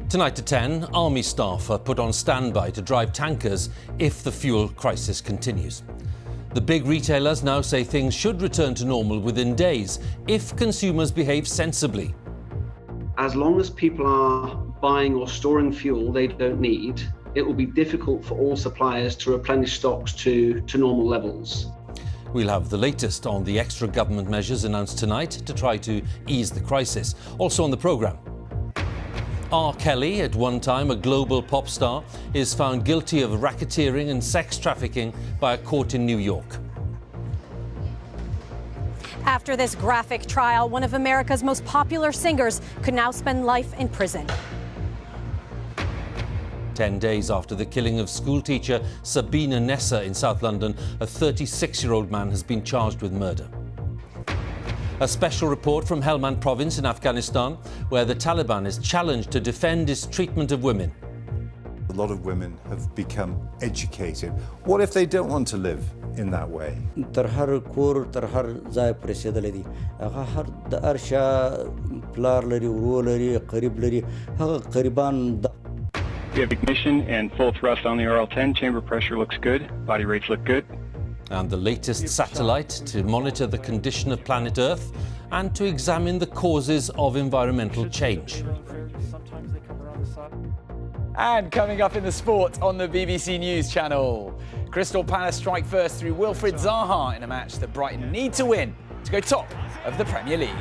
Tonight at 10, Army staff are put on standby to drive tankers if the fuel crisis continues. The big retailers now say things should return to normal within days if consumers behave sensibly. As long as people are buying or storing fuel they don't need, it will be difficult for all suppliers to replenish stocks to normal levels. We'll have the latest on the extra government measures announced tonight to try to ease the crisis. Also on the programme, R. Kelly, at one time a global pop star, is found guilty of racketeering and sex trafficking by a court in New York. After this graphic trial, one of America's most popular singers could now spend life in prison. 10 days after the killing of schoolteacher Sabrina Nessa in South London, a 36-year-old man has been charged with murder. A special report from Helmand province in Afghanistan, where the Taliban is challenged to defend its treatment of women. A lot of women have become educated. What if they don't want to live in that way? We have ignition and full thrust on the RL-10. Chamber pressure looks good. Body rates look good. And the latest satellite to monitor the condition of planet Earth and to examine the causes of environmental change. And coming up in the sport on the BBC News channel, Crystal Palace strike first through Wilfried Zaha in a match that Brighton need to win to go top of the Premier League.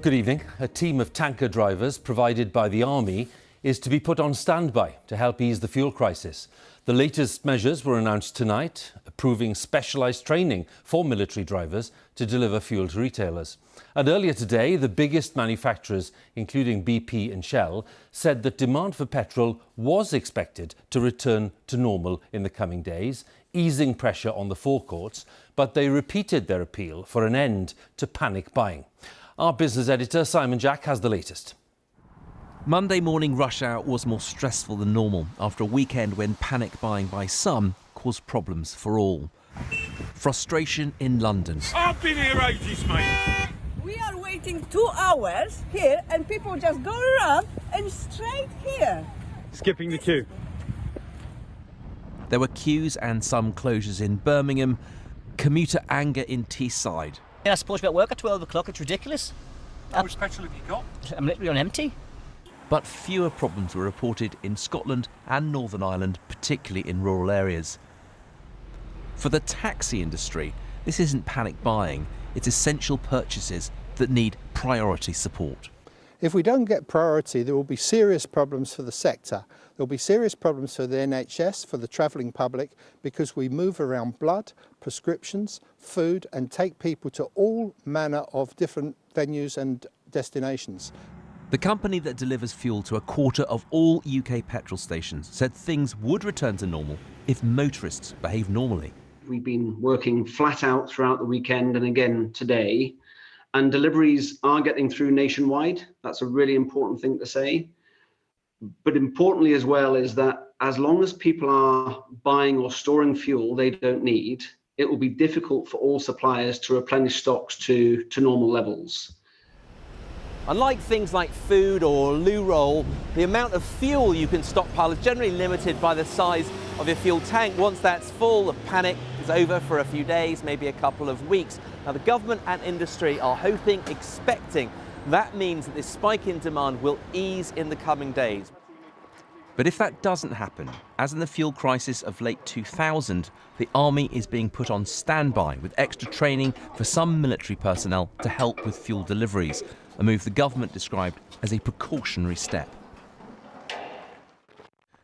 Good evening. A team of tanker drivers provided by the Army is to be put on standby to help ease the fuel crisis. The latest measures were announced tonight, approving specialised training for military drivers to deliver fuel to retailers. And earlier today, the biggest manufacturers, including BP and Shell, said that demand for petrol was expected to return to normal in the coming days, easing pressure on the forecourts, but they repeated their appeal for an end to panic buying. Our business editor, Simon Jack, has the latest. Monday morning rush hour was more stressful than normal after a weekend when panic buying by some caused problems for all. Frustration in London. I've been here ages, mate. We are waiting 2 hours here and people just go around and straight here. Skipping the queue. There were queues and some closures in Birmingham, commuter anger in Teesside. I'm supposed to be at work at 12 o'clock, it's ridiculous. How much petrol have you got? I'm literally on empty. But fewer problems were reported in Scotland and Northern Ireland, particularly in rural areas. For the taxi industry, this isn't panic buying, it's essential purchases that need priority support. If we don't get priority, there will be serious problems for the sector. There will be serious problems for the NHS, for the travelling public, because we move around blood, prescriptions, food, and take people to all manner of different venues and destinations. The company that delivers fuel to a quarter of all UK petrol stations said things would return to normal if motorists behave normally. We've been working flat out throughout the weekend and again today, and deliveries are getting through nationwide. That's a really important thing to say. But importantly as well is that as long as people are buying or storing fuel they don't need, it will be difficult for all suppliers to replenish stocks to normal levels. Unlike things like food or loo roll, the amount of fuel you can stockpile is generally limited by the size of your fuel tank. Once that's full, the panic is over for a few days, maybe a couple of weeks. Now, the government and industry are hoping, expecting that means that this spike in demand will ease in the coming days. But if that doesn't happen, as in the fuel crisis of late 2000, the Army is being put on standby with extra training for some military personnel to help with fuel deliveries, a move the government described as a precautionary step.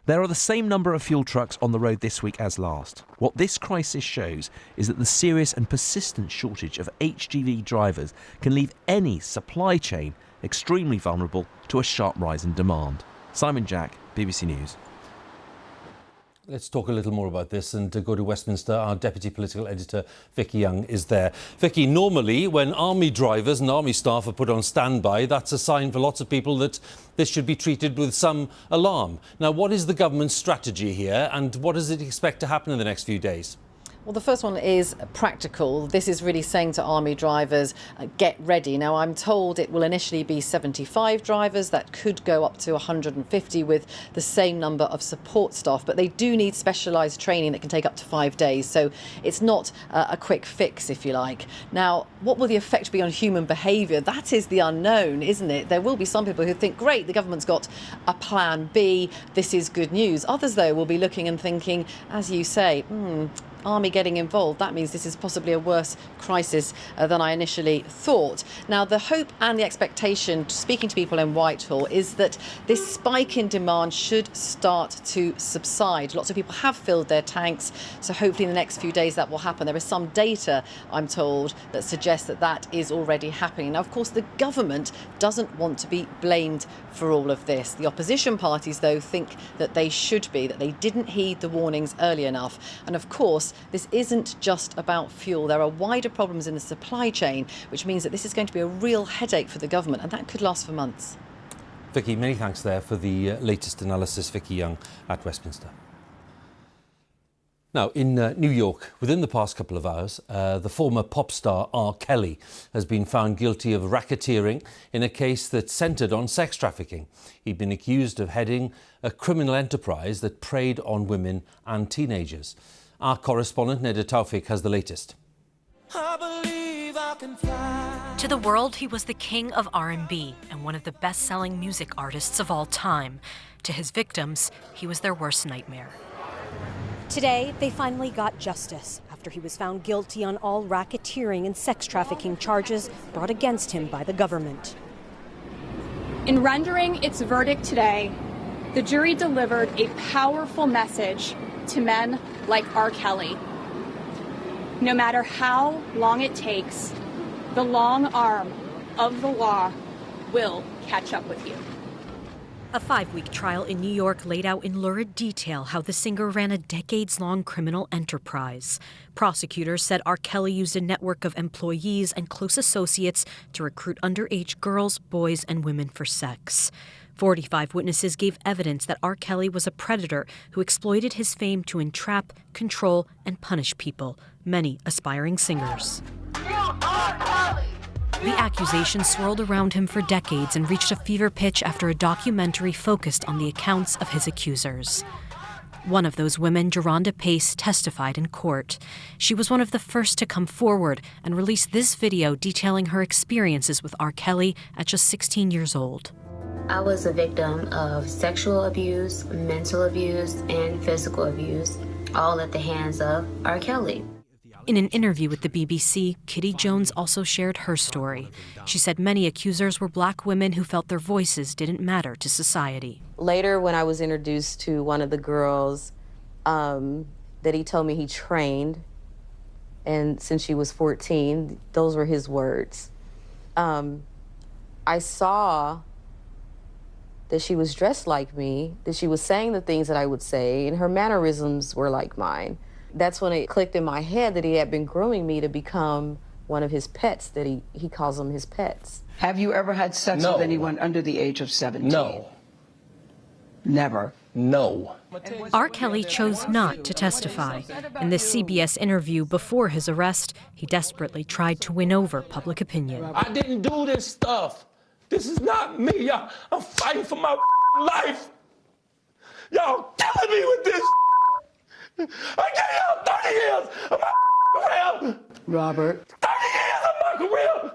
There are the same number of fuel trucks on the road this week as last. What this crisis shows is that the serious and persistent shortage of HGV drivers can leave any supply chain extremely vulnerable to a sharp rise in demand. Simon Jack, BBC News. Let's talk a little more about this and go to Westminster. Our Deputy Political Editor, Vicky Young, is there. Vicky, normally when army drivers and army staff are put on standby, that's a sign for lots of people that this should be treated with some alarm. Now, what is the government's strategy here and what does it expect to happen in the next few days? Well, the first one is practical. This is really saying to army drivers, get ready. Now, I'm told it will initially be 75 drivers. That could go up to 150 with the same number of support staff. But they do need specialised training that can take up to 5 days. So it's not a quick fix, if you like. Now, what will the effect be on human behaviour? That is the unknown, isn't it? There will be some people who think, great, the government's got a plan B. This is good news. Others, though, will be looking and thinking, as you say, Army getting involved, that means this is possibly a worse crisis than I initially thought. Now, the hope and the expectation, speaking to people in Whitehall, is that this spike in demand should start to subside. Lots of people have filled their tanks, so hopefully in the next few days that will happen. There is some data, I'm told, that suggests that that is already happening. Now, of course, the government doesn't want to be blamed for all of this. The opposition parties, though, think that they should be, that they didn't heed the warnings early enough. And of course, this isn't just about fuel. There are wider problems in the supply chain, which means that this is going to be a real headache for the government, and that could last for months. Vicky, many thanks there for the latest analysis. Vicky Young at Westminster. Now, in New York, within the past couple of hours, the former pop star R. Kelly has been found guilty of racketeering in a case that centred on sex trafficking. He'd been accused of heading a criminal enterprise that preyed on women and teenagers. Our correspondent, Neda Taufik, has the latest. To the world, he was the king of R&B and one of the best-selling music artists of all time. To his victims, he was their worst nightmare. Today, they finally got justice after he was found guilty on all racketeering and sex trafficking charges brought against him by the government. In rendering its verdict today, the jury delivered a powerful message to men like R. Kelly. No matter how long it takes, the long arm of the law will catch up with you. A 5-week trial in New York laid out in lurid detail how the singer ran a decades-long criminal enterprise. Prosecutors said R. Kelly used a network of employees and close associates to recruit underage girls, boys, and women for sex. 45 witnesses gave evidence that R. Kelly was a predator who exploited his fame to entrap, control, and punish people, many aspiring singers. The accusations swirled around him for decades and reached a fever pitch after a documentary focused on the accounts of his accusers. One of those women, Geronda Pace, testified in court. She was one of the first to come forward and release this video detailing her experiences with R. Kelly at just 16 years old. I was a victim of sexual abuse, mental abuse, and physical abuse, all at the hands of R. Kelly. In an interview with the BBC, Kitty Jones also shared her story. She said many accusers were black women who felt their voices didn't matter to society. Later, when I was introduced to one of the girls that he told me he trained, and since she was 14, those were his words. I saw that she was dressed like me, that she was saying the things that I would say, and her mannerisms were like mine. That's when it clicked in my head that he had been grooming me to become one of his pets, that he calls them his pets. Have you ever had sex with anyone under the age of 17? No. Never? No. R. Kelly chose not to testify. In this CBS interview before his arrest, he desperately tried to win over public opinion. I didn't do this stuff. This is not me. Y'all, I'm fighting for my life. Y'all killing me with this. I gave y'all 30 years of my career. Robert. 30 years of my career.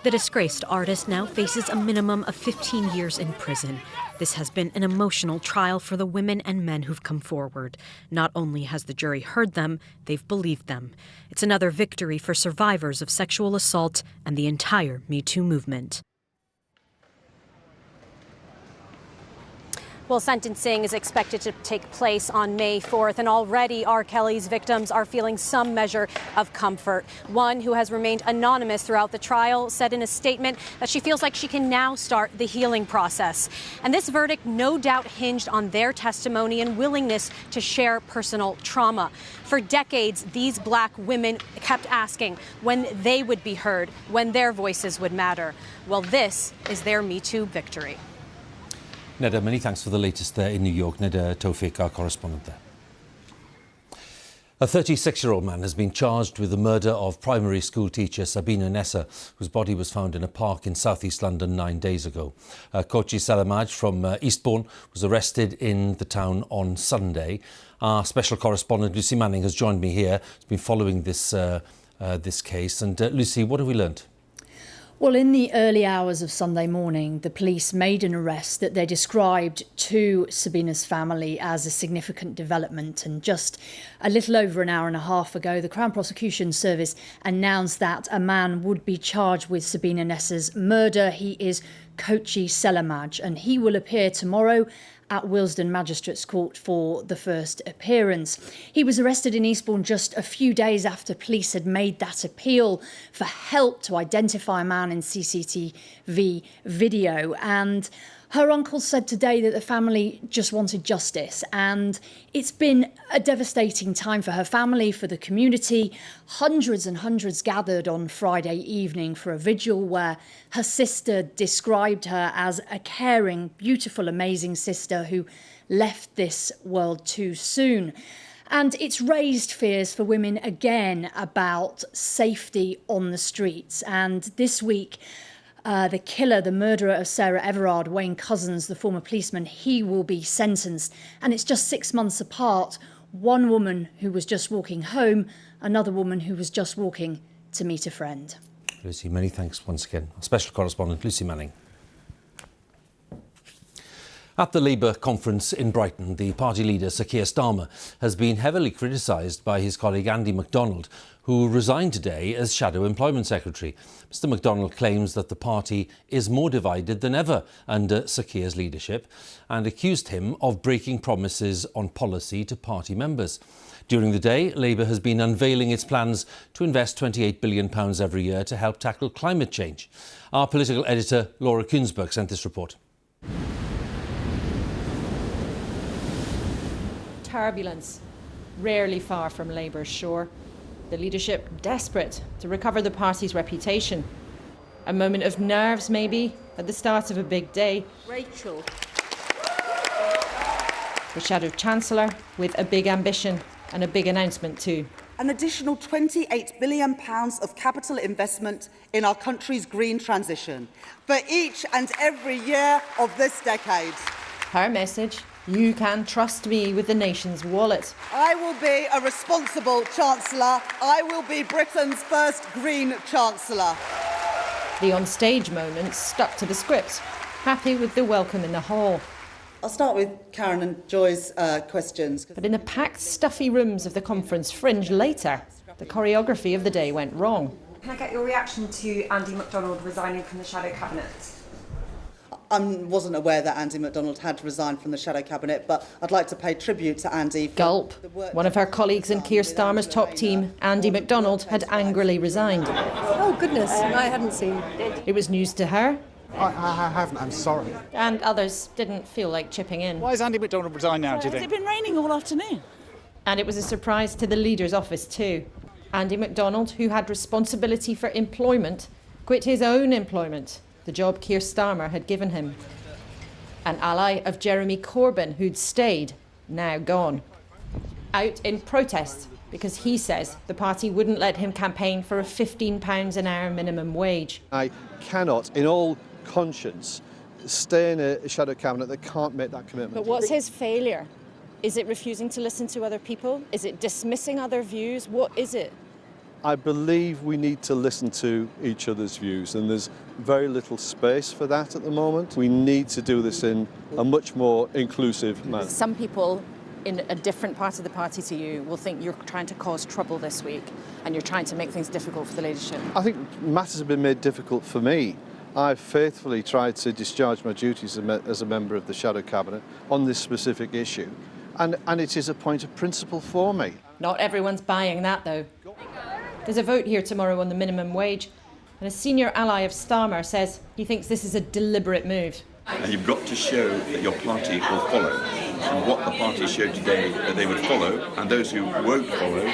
The disgraced artist now faces a minimum of 15 years in prison. This has been an emotional trial for the women and men who've come forward. Not only has the jury heard them, they've believed them. It's another victory for survivors of sexual assault and the entire Me Too movement. Well, sentencing is expected to take place on May 4th, and already R. Kelly's victims are feeling some measure of comfort. One who has remained anonymous throughout the trial said in a statement that she feels like she can now start the healing process. And this verdict no doubt hinged on their testimony and willingness to share personal trauma. For decades, these black women kept asking when they would be heard, when their voices would matter. Well, this is their Me Too victory. Neda, many thanks for the latest there in New York. Neda Tawfiq, our correspondent there. A 36-year-old man has been charged with the murder of primary school teacher Sabrina Nessa, whose body was found in a park in southeast London 9 days ago. Kochi Salamaj from Eastbourne was arrested in the town on Sunday. Our special correspondent Lucy Manning has joined me here. She's been following this case. And Lucy, what have we learnt? Well, in the early hours of Sunday morning, the police made an arrest that they described to Sabina's family as a significant development. And just a little over an hour and a half ago, the Crown Prosecution Service announced that a man would be charged with Sabrina Nessa's murder. He is Kochi Salamaj, and he will appear tomorrow at Willesden Magistrates Court for the first appearance. He was arrested in Eastbourne just a few days after police had made that appeal for help to identify a man in CCTV video. And her uncle said today that the family just wanted justice, and it's been a devastating time for her family, for the community. Hundreds and hundreds gathered on Friday evening for a vigil where her sister described her as a caring, beautiful, amazing sister who left this world too soon. And it's raised fears for women again about safety on the streets. And this week, the killer, the murderer of Sarah Everard, Wayne Couzens, the former policeman, he will be sentenced. And it's just 6 months apart. One woman who was just walking home, another woman who was just walking to meet a friend. Lucy, many thanks once again. Special correspondent Lucy Manning. At the Labour conference in Brighton, the party leader, Sir Keir Starmer, has been heavily criticised by his colleague Andy MacDonald, who resigned today as Shadow Employment Secretary. Mr MacDonald claims that the party is more divided than ever under Sir Keir's leadership and accused him of breaking promises on policy to party members. During the day, Labour has been unveiling its plans to invest £28 billion every year to help tackle climate change. Our political editor, Laura Kuensberg, sent this report. Turbulence, rarely far from Labour's shore. The leadership desperate to recover the party's reputation. A moment of nerves, maybe, at the start of a big day. Rachel. The Shadow Chancellor with a big ambition and a big announcement too. An additional £28 billion of capital investment in our country's green transition for each and every year of this decade. Her message: you can trust me with the nation's wallet. I will be a responsible Chancellor. I will be Britain's first Green Chancellor. The on-stage moments stuck to the script, happy with the welcome in the hall. I'll start with Karen and Joy's questions. But in the packed, stuffy rooms of the conference fringe later, the choreography of the day went wrong. Can I get your reaction to Andy MacDonald resigning from the Shadow Cabinet? I wasn't aware that Andy MacDonald had resigned from the Shadow Cabinet, but I'd like to pay tribute to Andy. Gulp. One of her colleagues in Keir Starmer's top team, Andy MacDonald, had angrily resigned. Oh, goodness, I hadn't seen. It was news to her. I haven't, I'm sorry. And others didn't feel like chipping in. Why has Andy MacDonald resigned now, do you think? Has it been raining all afternoon? And it was a surprise to the leader's office too. Andy MacDonald, who had responsibility for employment, quit his own employment, the job Keir Starmer had given him. An ally of Jeremy Corbyn, who'd stayed, now gone. Out in protest because he says the party wouldn't let him campaign for a £15 an hour minimum wage. I cannot, in all conscience, stay in a shadow cabinet that can't make that commitment. But what's his failure? Is it refusing to listen to other people? Is it dismissing other views? What is it? I believe we need to listen to each other's views, and there's very little space for that at the moment. We need to do this in a much more inclusive manner. Some people in a different part of the party to you will think you're trying to cause trouble this week and you're trying to make things difficult for the leadership. I think matters have been made difficult for me I've faithfully tried to discharge my duties as a member of the Shadow Cabinet on this specific issue, and it is a point of principle for me. Not everyone's buying that, though. There's a vote here tomorrow on the minimum wage, and a senior ally of Starmer says he thinks this is a deliberate move. And you've got to show that your party will follow. And what the party showed today that they would follow, and those who won't follow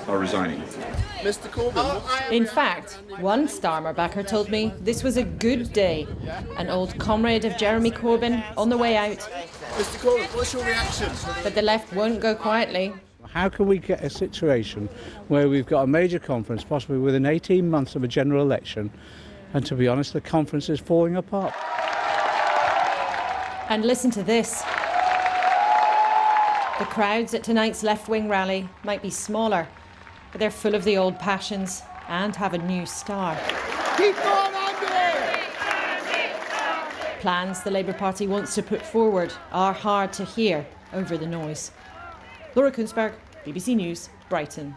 are resigning. Mr. Corbyn. In fact, one Starmer backer told me this was a good day. An old comrade of Jeremy Corbyn on the way out. Mr. Corbyn, what's your reaction? But the left won't go quietly. How can we get a situation where we've got a major conference, possibly within 18 months of a general election, and to be honest, the conference is falling apart? And listen to this. The crowds at tonight's left-wing rally might be smaller, but they're full of the old passions and have a new star. Keep on, Andy! Plans the Labour Party wants to put forward are hard to hear over the noise. Laura Kunzberg, BBC News, Brighton.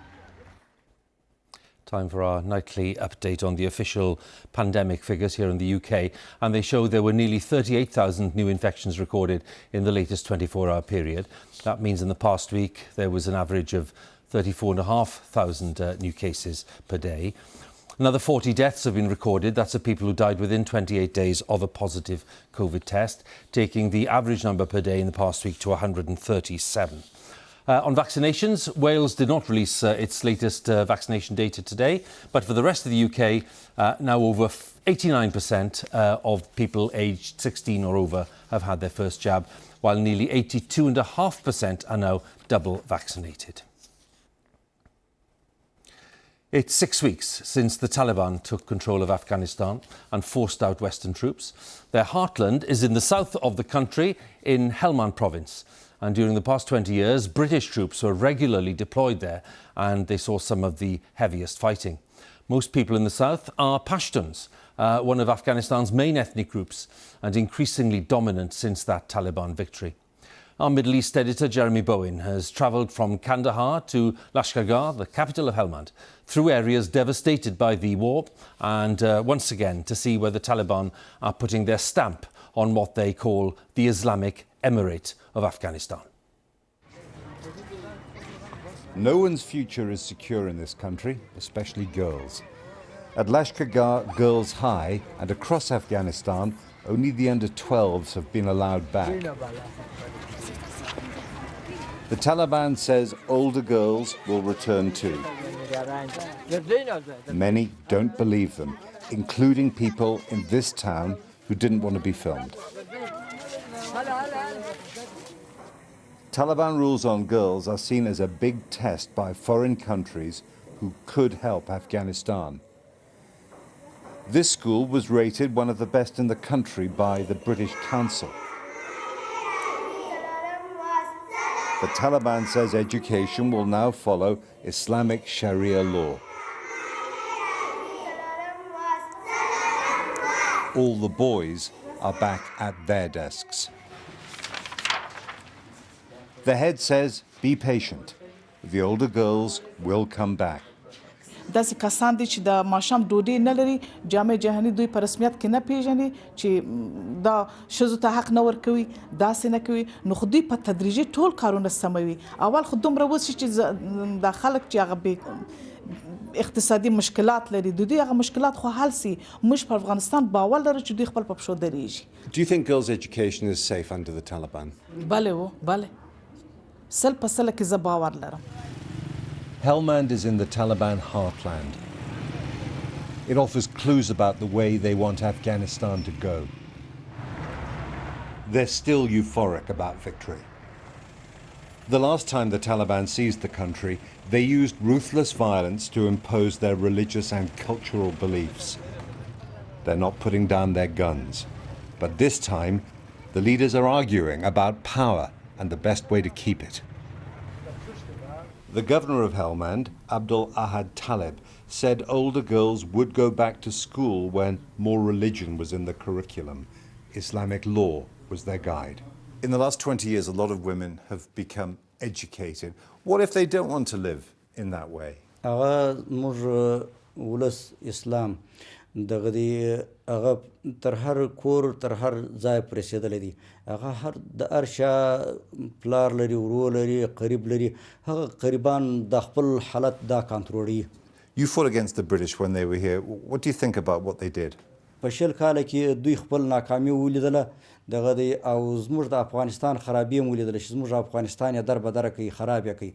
Time for our nightly update on the official pandemic figures here in the UK, and they show there were nearly 38,000 new infections recorded in the latest 24-hour period. That means in the past week there was an average of 34,500 new cases per day. Another 40 deaths have been recorded. That's of people who died within 28 days of a positive COVID test, taking the average number per day in the past week to 137. On vaccinations, Wales did not release its latest vaccination data today, but for the rest of the UK, now over 89% of people aged 16 or over have had their first jab, while nearly 82.5% are now double vaccinated. It's 6 weeks since the Taliban took control of Afghanistan and forced out Western troops. Their heartland is in the south of the country, in Helmand province. And during the past 20 years, British troops were regularly deployed there, and they saw some of the heaviest fighting. Most people in the south are Pashtuns, one of Afghanistan's main ethnic groups, and increasingly dominant since that Taliban victory. Our Middle East editor, Jeremy Bowen, has travelled from Kandahar to Lashkargah, the capital of Helmand, through areas devastated by the war, and once again to see where the Taliban are putting their stamp on what they call the Islamic Emirate of Afghanistan. No one's future is secure in this country, especially girls. At Lashkargah Girls High and across Afghanistan, only the under-12s have been allowed back. The Taliban says older girls will return too. Many don't believe them, including people in this town who didn't want to be filmed. Taliban rules on girls are seen as a big test by foreign countries who could help Afghanistan. This school was rated one of the best in the country by the British Council. The Taliban says education will now follow Islamic Sharia law. All the boys are back at their desks. The head says, be patient. The older girls will come back. داسې کسان دي چې د ماښام ډوډۍ نه لري جامع جهاني دوی په رسمیت کې نه پیژني چې دا ښځو ته حق نه ورکوي داسې نه کوي نو خو دوی په تدریجي ټول کارونه سموي اول خو دومره وشي چې دا خلک چې هغه اقتصادي مشکلات لري د دوی هغه مشکلات خو حل سي موږ په افغانستان باور لرو چې دوی خپل په پښو درېږي. Do you think girls' education is safe under the Taliban? بله و بله سل په سله کې زه باور لرم. Helmand is in the Taliban heartland. It offers clues about the way they want Afghanistan to go. They're still euphoric about victory. The last time the Taliban seized the country, they used ruthless violence to impose their religious and cultural beliefs. They're not putting down their guns. But this time, the leaders are arguing about power and the best way to keep it. The governor of Helmand, Abdul Ahad Talib, said older girls would go back to school when more religion was in the curriculum. Islamic law was their guide. In the last 20 years, a lot of women have become educated. What if they don't want to live in that way? موږ ولس اسلام دغه دی هغه تر هر کور تر هر ځای پورې رسېدلی دی هغه هر د هر شا پلار لري ورور لري قریب لري هغه قریبان د خپل حالت دا کنټرولوي. You fought against the British when they were here. What do you think about what they did? په شل کاله کې دوی خپل ناکامي ولیدله دغه دی او زموږ د افغانستان خرابي هم ولیدله چې زموږ افغانستان یې در بدره کوي خراب یې کوي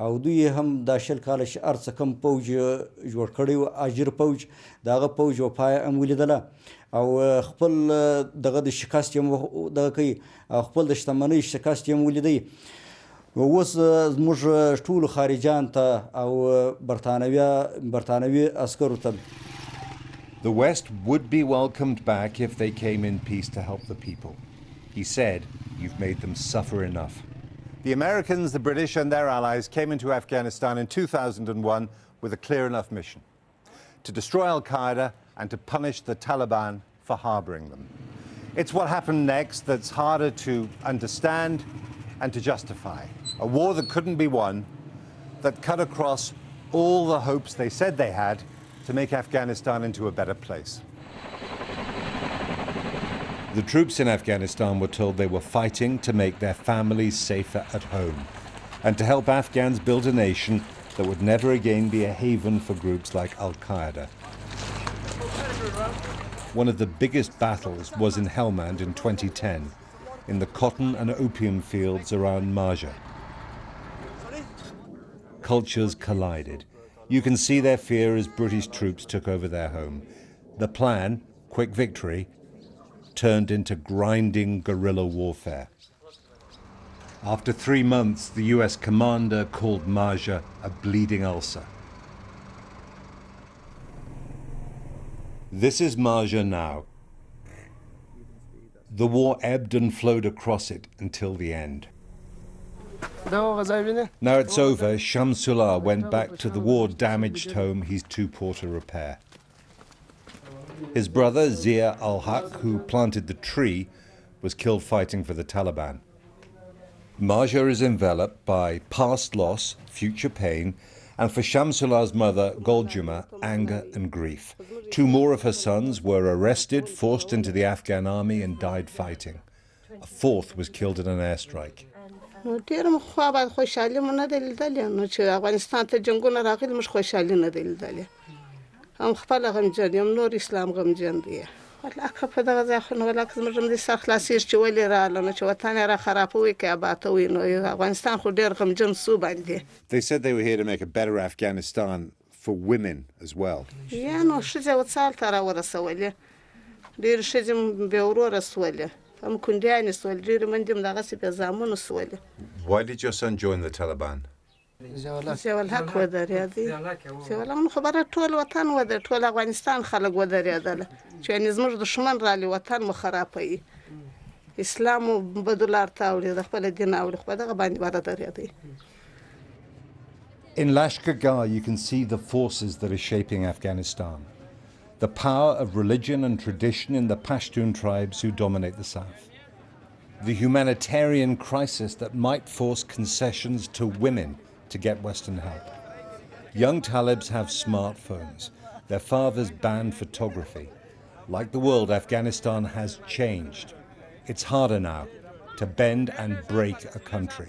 او دوی هم دا شل کاله چې هر څه کم پوج جوړ کړی و اجر پوج د هغه پوج وفا هم ولیدله او خپل دغه د شکست یې دغه کوي او خپل د شتمنۍ شکست یې هم ولیدی اوس زموږ ټولو خارجان ته او برطانوي عسکرو ته The West would be welcomed back if they came in peace to help the people. He said, "You've made them suffer enough." The Americans, the British and their allies came into Afghanistan in 2001 with a clear enough mission: to destroy Al-Qaeda and to punish the Taliban for harboring them. It's what happened next that's harder to understand and to justify. A war that couldn't be won, that cut across all the hopes they said they had to make Afghanistan into a better place. The troops in Afghanistan were told they were fighting to make their families safer at home and to help Afghans build a nation that would never again be a haven for groups like Al-Qaeda. One of the biggest battles was in Helmand in 2010, in the cotton and opium fields around Marja. Cultures collided. You can see their fear as British troops took over their home. The plan, quick victory, turned into grinding guerrilla warfare. After 3 months, the US commander called Marja a bleeding ulcer. This is Marja now. The war ebbed and flowed across it until the end. Now it's over, Shamsullah went back to the war-damaged home he's too poor to repair. His brother, Zia al-Haq, who planted the tree, was killed fighting for the Taliban. Marja is enveloped by past loss, future pain, and for Shamsullah's mother, Goljuma, anger and grief. 2 more of her sons were arrested, forced into the Afghan army and died fighting. A 4th was killed in an airstrike. نو ډیر مخه بعد خوشحالي مونږ نه دی لیدلې نو چې افغانستان ته جنگونه راغلي موږ خوشحالي نه دی لیدلې هم خپل غمجن یم نور اسلام غمجن دی ولکه په دغه ځای خو نو ولکه زموږ هم دې سر خلاصېږي چې ولې راغله نو چې وطن یې را خرابوي که ابادوي نو افغانستان خو ډېر غمجن سو باندې. They said they were here to make a better Afghanistan for women as well. یا نو ښځې وڅال ته راورسولې ډېرې ښځې بې وروره سولې هم کونډیانې سولې ډېرې منډې هم دغسې بې زامنو سولې. Why did your son join the Taliban? زیالحق ودرېدی زیالحق خبره ټول وطن ودرېد ټول افغانستان خلک ودرېدل چې یعنې زموږ دښمن رالي وطن مو خرابوي اسلام مو بدلار ته اوړي د خپل دین اوړي خو دغه باندې ودرېدی. In Lashkar Gah, you can see the forces that are shaping Afghanistan. The power of religion and tradition in the Pashtun tribes who dominate the south. The humanitarian crisis that might force concessions to women to get Western help. Young Talibs have smartphones. Their fathers banned photography. Like the world, Afghanistan has changed. It's harder now to bend and break a country.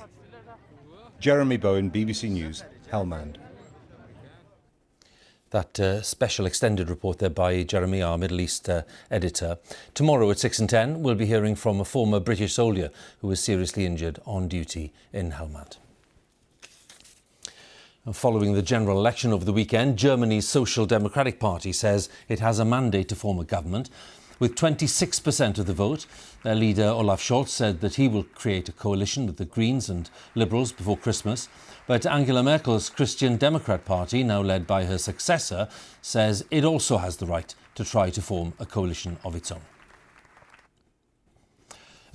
Jeremy Bowen, BBC News, Helmand. That special extended report there by Jeremy, our Middle East editor. Tomorrow at 6 and 10, we'll be hearing from a former British soldier who was seriously injured on duty in Helmand. Following the general election over the weekend, Germany's Social Democratic Party says it has a mandate to form a government. With 26% of the vote, their leader Olaf Scholz said that he will create a coalition with the Greens and Liberals before Christmas. But Angela Merkel's Christian Democrat Party, now led by her successor, says it also has the right to try to form a coalition of its own.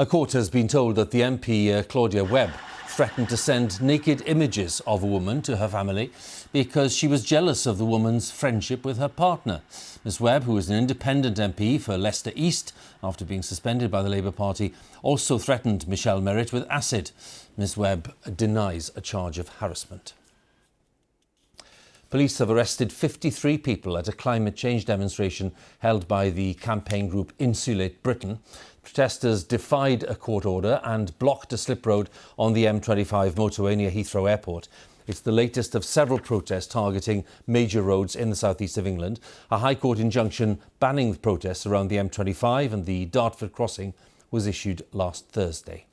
A court has been told that the MP Claudia Webb threatened to send naked images of a woman to her family because she was jealous of the woman's friendship with her partner. Ms Webb, who is an independent MP for Leicester East after being suspended by the Labour Party, also threatened Michelle Merritt with acid. Ms Webb denies a charge of harassment. Police have arrested 53 people at a climate change demonstration held by the campaign group Insulate Britain. Protesters defied a court order and blocked a slip road on the M25 motorway near Heathrow Airport. It's the latest of several protests targeting major roads in the southeast of England. A High Court injunction banning the protests around the M25 and the Dartford crossing was issued last Thursday.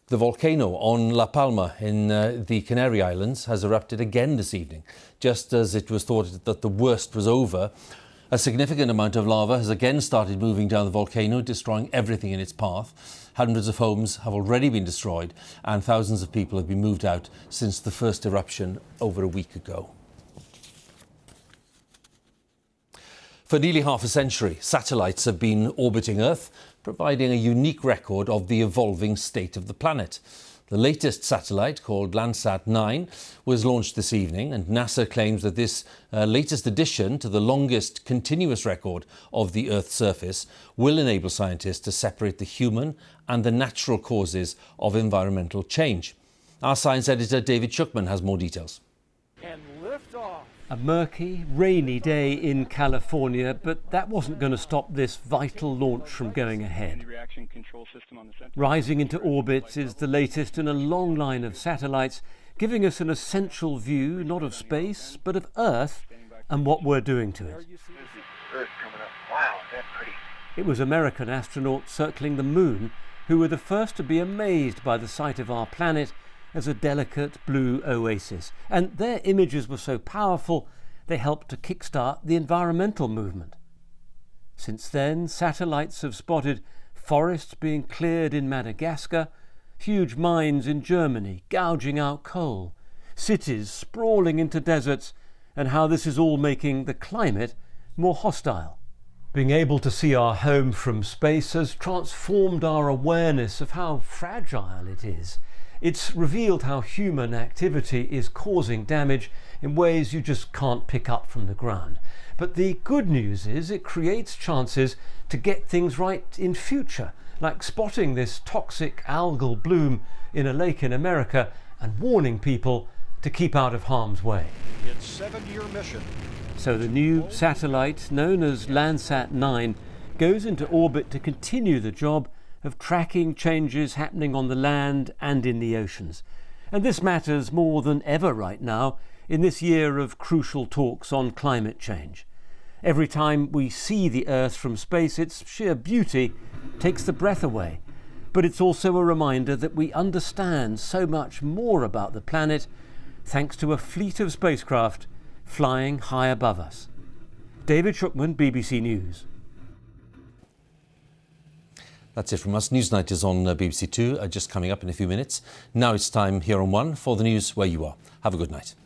The volcano on La Palma in the Canary Islands has erupted again this evening. Just as it was thought that the worst was over, a significant amount of lava has again started moving down the volcano, destroying everything in its path. Hundreds of homes have already been destroyed and thousands of people have been moved out since the first eruption over a week ago. For nearly half a century, satellites have been orbiting Earth, providing a unique record of the evolving state of the planet. The latest satellite, called Landsat 9, was launched this evening, and NASA claims that this latest addition to the longest continuous record of the Earth's surface will enable scientists to separate the human and the natural causes of environmental change. Our science editor David Schuckman has more details. And lift off. A murky, rainy day in California, but that wasn't going to stop this vital launch from going ahead. Rising into orbit is the latest in a long line of satellites, giving us an essential view not of space, but of Earth and what we're doing to it. Wow, that's pretty. It was American astronauts circling the moon who were the first to be amazed by the sight of our planet as a delicate blue oasis. And their images were so powerful, they helped to kickstart the environmental movement. Since then, satellites have spotted forests being cleared in Madagascar, huge mines in Germany gouging out coal, cities sprawling into deserts, and how this is all making the climate more hostile. Being able to see our home from space has transformed our awareness of how fragile it is. It's revealed how human activity is causing damage in ways you just can't pick up from the ground. But the good news is it creates chances to get things right in future, like spotting this toxic algal bloom in a lake in America and warning people to keep out of harm's way. It's a 7-year mission. So the new satellite, known as Landsat 9, goes into orbit to continue the job of tracking changes happening on the land and in the oceans. And this matters more than ever right now in this year of crucial talks on climate change. Every time we see the Earth from space, its sheer beauty takes the breath away. But it's also a reminder that we understand so much more about the planet thanks to a fleet of spacecraft flying high above us. David Schuckman, BBC News. That's it from us. Newsnight is on BBC Two, just coming up in a few minutes. Now it's time here on One for the news where you are. Have a good night.